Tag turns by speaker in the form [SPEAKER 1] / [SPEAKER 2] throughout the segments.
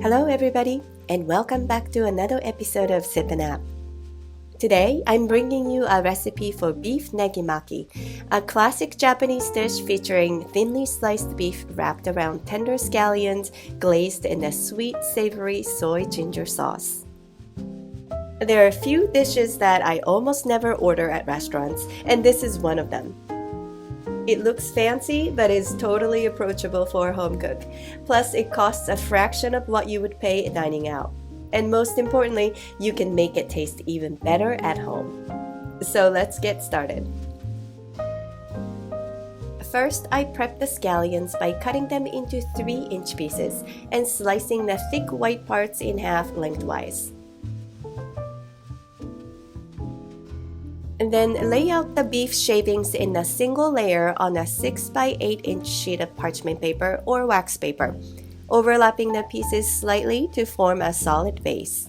[SPEAKER 1] Hello everybody, and welcome back to another episode of Sip and App. Today, I'm bringing you a recipe for beef negimaki, a classic Japanese dish featuring thinly sliced beef wrapped around tender scallions glazed in a sweet, savory soy ginger sauce. There are a few dishes that I almost never order at restaurants, and this is one of them. It looks fancy, but is totally approachable for a home cook. Plus, it costs a fraction of what you would pay dining out. And most importantly, you can make it taste even better at home. So let's get started. First, I prep the scallions by cutting them into 3-inch pieces and slicing the thick white parts in half lengthwise. And then lay out the beef shavings in a single layer on a 6 by 8 inch sheet of parchment paper or wax paper, overlapping the pieces slightly to form a solid base.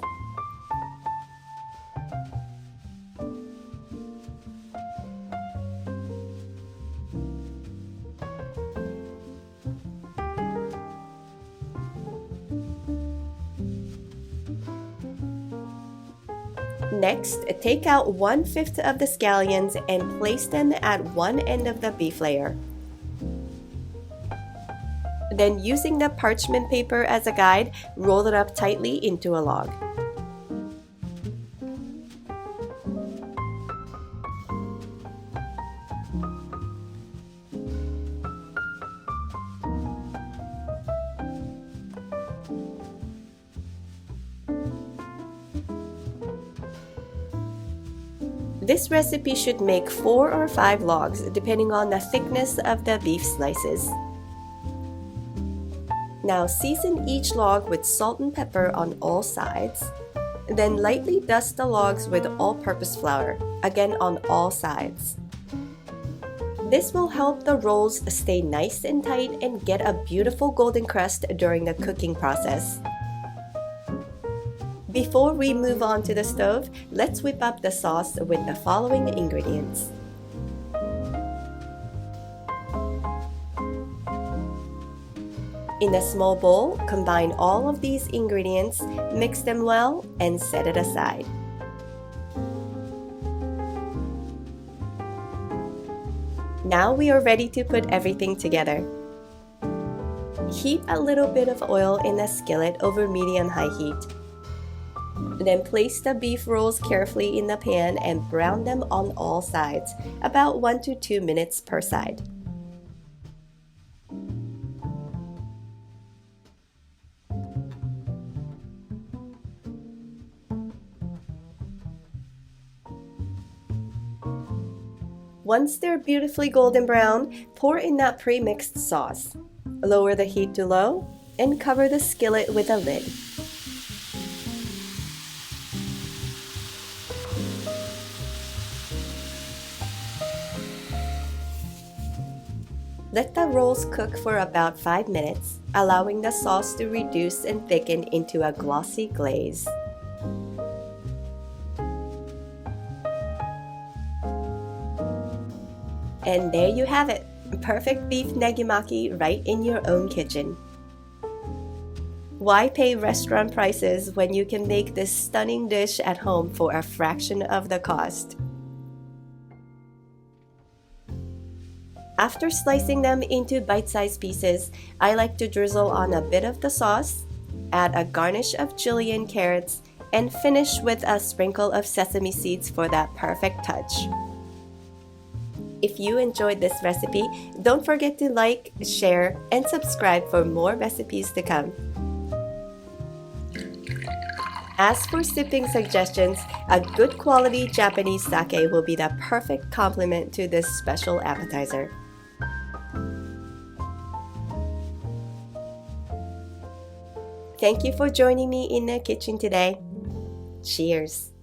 [SPEAKER 1] Next, take out 1/5 of the scallions and place them at one end of the beef layer. Then, using the parchment paper as a guide, roll it up tightly into a log. This recipe should make 4 or 5 logs depending on the thickness of the beef slices. Now season each log with salt and pepper on all sides. Then lightly dust the logs with all-purpose flour, again on all sides. This will help the rolls stay nice and tight and get a beautiful golden crust during the cooking process. Before we move on to the stove, let's whip up the sauce with the following ingredients. In a small bowl, combine all of these ingredients, mix them well, and set it aside. Now we are ready to put everything together. Heat a little bit of oil in a skillet over medium-high heat. Then place the beef rolls carefully in the pan and brown them on all sides, about 1 to 2 minutes per side. Once they're beautifully golden brown, pour in that pre-mixed sauce. Lower the heat to low and cover the skillet with a lid. Let the rolls cook for about 5 minutes, allowing the sauce to reduce and thicken into a glossy glaze. And there you have it, perfect beef negimaki right in your own kitchen. Why pay restaurant prices when you can make this stunning dish at home for a fraction of the cost? After slicing them into bite-sized pieces, I like to drizzle on a bit of the sauce, add a garnish of julienne carrots, and finish with a sprinkle of sesame seeds for that perfect touch. If you enjoyed this recipe, don't forget to like, share, and subscribe for more recipes to come. As for sipping suggestions, a good quality Japanese sake will be the perfect complement to this special appetizer. Thank you for joining me in the kitchen today. Cheers!